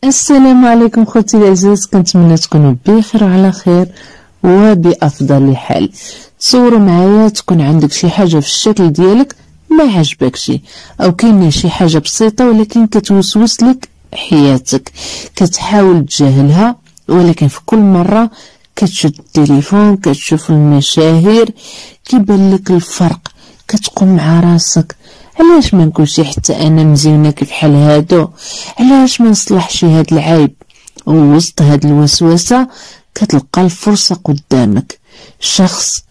السلام عليكم خوتي العزاز، كنتمنى تكونوا بخير وعلى خير وبافضل حال. تصوروا معايا تكون عندك شي حاجه في الشكل ديالك ما عجبكش، او كاينه شي حاجه بسيطه ولكن كتوسوس لك حياتك، كتحاول تجاهلها، ولكن في كل مره كتشد التليفون كتشوف المشاهير كيبان لك الفرق، كتقوم مع راسك علاش ما نكونش حتى انا مزيونه كيف حال هادو، علاش ما نصلحش هاد العيب. ووسط هاد الوسوسه كتلقى الفرصه قدامك، شخص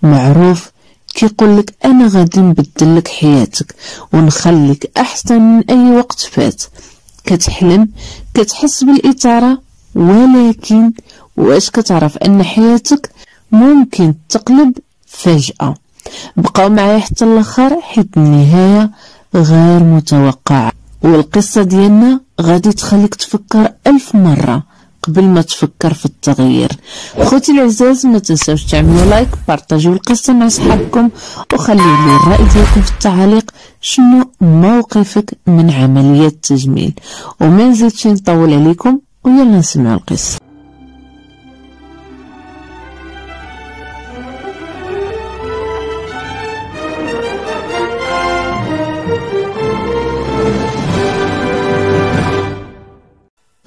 معروف كيقول لك انا غادي نبدل لك حياتك ونخليك احسن من اي وقت فات. كتحلم كتحس بالاثاره، ولكن واش كتعرف ان حياتك ممكن تقلب فجأة؟ بقاو معايا حتى الاخر حيت النهايه غير متوقعه، والقصه ديالنا غادي تخليك تفكر 1000 مره قبل ما تفكر في التغيير. خوتي العزاز، ما تنساوش تعملوا لايك، بارطاجيو القصه مع صحابكم، وخليو لي الراي ديالكم في التعليق. شنو موقفك من عمليه التجميل؟ وما نزيدش نطول عليكم، ويلا نسمعوا القصه.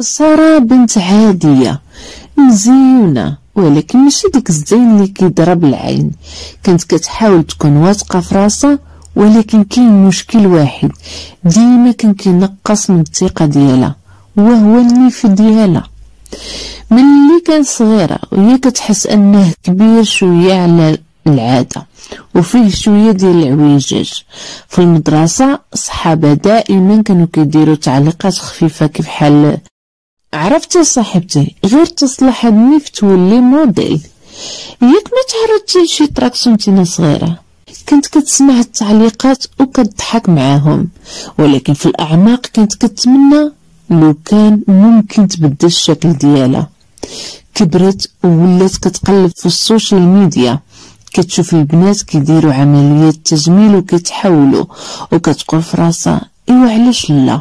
سارة بنت عادية مزيونة، ولكن ماشي ديك الزين اللي كيضرب العين. كانت كتحاول تكون واثقة في راسها، ولكن كاين مشكل واحد ديما كان كينقص من الثقة ديالها، وهو النيف ديالها. من اللي كان صغيرة وهي كتحس انه كبير شوية على العادة وفيه شوية ديال العويجاج. في المدرسة صحابها دائما كانوا كيديروا تعليقات خفيفة كيف حال عرفتي صاحبتي غير تصلح هاد النيف تولي موديل، ياك ما تعرضتي لشي طراكسون نتينا صغيرة. كنت كتسمع التعليقات وكتضحك معاهم، ولكن في الاعماق كانت كتمنى لو كان ممكن تبدل الشكل ديالها. كبرت وولات كتقلب في السوشيال ميديا، كتشوف البنات كيديروا عمليات تجميل وكيتحولوا، وكتقول في راسها ايوا علاش لا.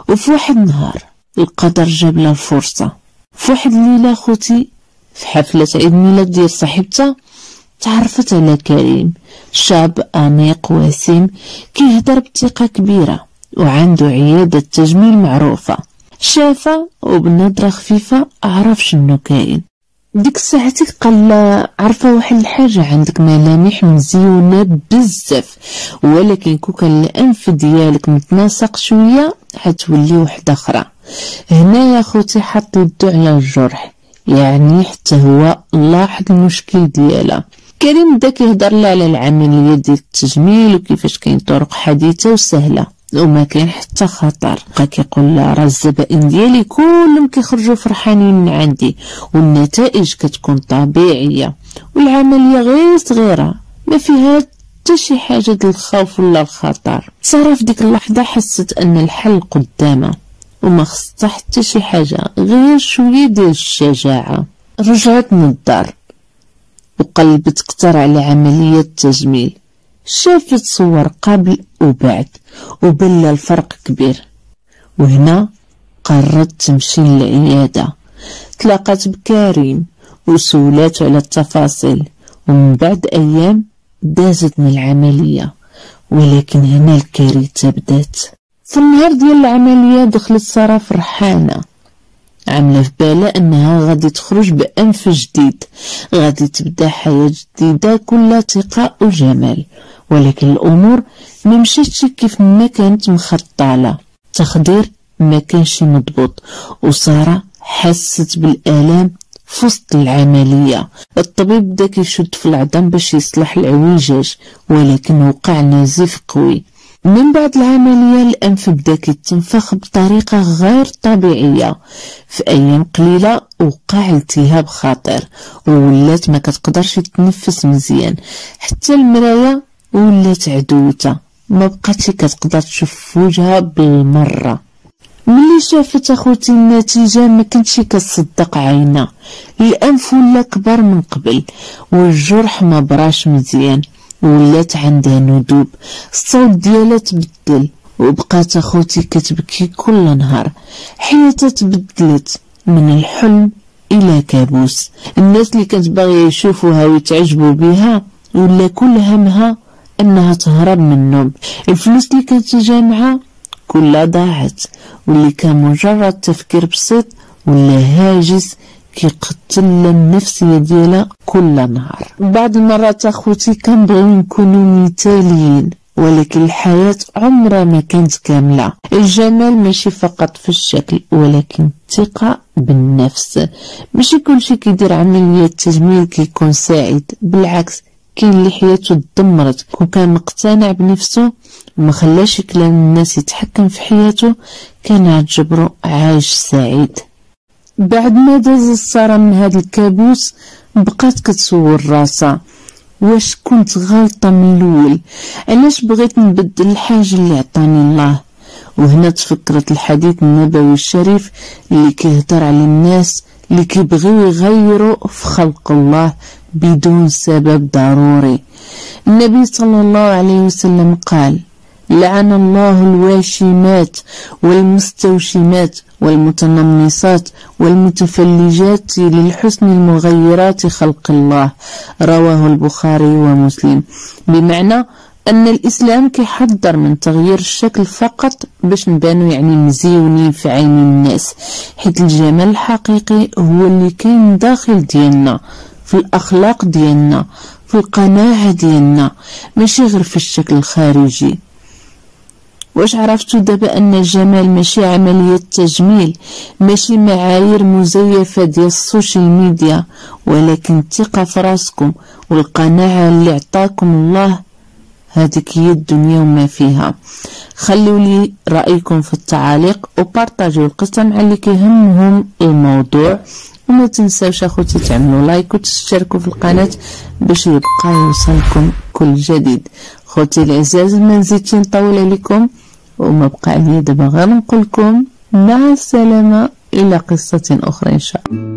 وفي واحد النهار القدر جاب لها الفرصه. في واحد الليله خوتي في حفله عيد ميلاد ديال صاحبتها تعرفت على كريم، شاب انيق وسيم كيهضر بثقه كبيره وعنده عياده تجميل معروفه. شافها وبنظره خفيفه عرف شنو كاين. ديك ساعتك قال لها عارفه واحد الحاجه، عندك ملامح مزيونه بزاف، ولكن كون كان الانف ديالك متناسق شويه حتولي وحده اخرى. هنا يا خوتي حط يدو على الجرح، يعني حتى هو لاحظ المشكل ديالها. كريم بدا كيهضر لها على العمليه ديال التجميل وكيفاش كاين طرق حديثه وسهله وما كاين حتى خطر. بقى كيقول لها راه الزبائن ديالي كلهم كيخرجوا فرحانين من عندي، والنتائج كتكون طبيعيه، والعمليه غير صغيره ما فيها حتى شي حاجه ديال الخوف ولا الخطر. ساره في ديك اللحظه حست ان الحل قدامها وما خصها حتى شي حاجه غير شويه ديال الشجاعه. رجعت من الدار وقلبت كتر على عمليه التجميل، شافت صور قبل وبعد وبان الفرق كبير. وهنا قررت تمشي للعياده، تلاقات بكريم وسولات على التفاصيل، ومن بعد ايام دازت من العمليه. ولكن هنا الكارثه بدات. في النهار ديال العمليه دخلت ساره فرحانه، عامله في بالها انها غادي تخرج بانف جديد، غادي تبدا حياه جديده كلها ثقه وجمال. ولكن الامور ما مشاتش كيف ما كانت مخططه لها، التخدير ما كانش مضبوط، وساره حست بالالام في وسط العمليه. الطبيب بدا كيشد في العظام باش يصلح العويجاج، ولكن وقع نزيف قوي. من بعد العمليه الانف بدا كيتنفخ بطريقه غير طبيعيه. في ايام قليله وقع التهاب خطير وولات ما كتقدرش تتنفس مزيان، حتى المرايه ولات عدوته، ما بقاتش كتقدر تشوف في وجهها بالمره. ملي شافت اخوتي النتيجه ما كانتش كتصدق عينها، الانف ولا كبر من قبل والجرح ما براش مزيان، ولات عندها ندوب، الصوت ديالها تبدل وبقات اخوتي كتبكي كل نهار. حياتها تبدلت من الحلم الى كابوس. الناس اللي كانت باغيه يشوفوها ويتعجبوا بها ولا كل همها انها تهرب من النوم. الفلوس اللي كانت جامعه كلها ضاعت، واللي كان مجرد تفكير بسيط ولا هاجس كيقتل النفسيه ديالها كل نهار. بعض المرات اخوتي كنبغيو نكونوا مثاليين، ولكن الحياة عمرها ما كانت كاملة. الجمال ماشي فقط في الشكل، ولكن الثقة بالنفس. ماشي كلشي كيدير عملية تجميل كيكون سعيد، بالعكس كاين اللي حياته دمرت وكان مقتنع بنفسه وما خلاش كلام الناس يتحكم في حياته، كان عجبرو عايش سعيد. بعد ما داز سارة من هذا الكابوس بقات كتسول راسها واش كنت غلطة من الاول، علاش بغيت نبدل الحاجة اللي عطاني الله. وهنا تفكرت الحديث النبوي الشريف اللي كيهضر على الناس اللي كيبغيو يغيروا في خلق الله بدون سبب ضروري. النبي صلى الله عليه وسلم قال: لعن الله الواشمات والمستوشمات والمتنمصات والمتفلجات للحسن المغيرات خلق الله. رواه البخاري ومسلم. بمعنى أن الإسلام كيحذر من تغيير الشكل فقط باش نبانو يعني مزيونين في عين الناس، حيث الجمال الحقيقي هو اللي كاين داخل ديالنا، في الأخلاق ديالنا، في القناعة ديالنا، ماشي غير في الشكل الخارجي. واش عرفتوا دابا ان الجمال ماشي عملية تجميل، ماشي معايير مزيفة ديال السوشيال ميديا، ولكن الثقة في راسكم والقناعة اللي عطاكم الله. هذيك هي الدنيا وما فيها. خلوا لي رأيكم في التعاليق وبارطاجيو القصة مع اللي كيهمهم الموضوع، وما تنساوش اخوتي تعملوا لايك وتشتركوا في القناة باش يبقى يوصلكم كل جديد. خوتي العزاز ما نزيدش نطول عليكم، وما بقى عليا دابا غير نقولكم مع السلامة إلى قصة أخرى إن شاء الله.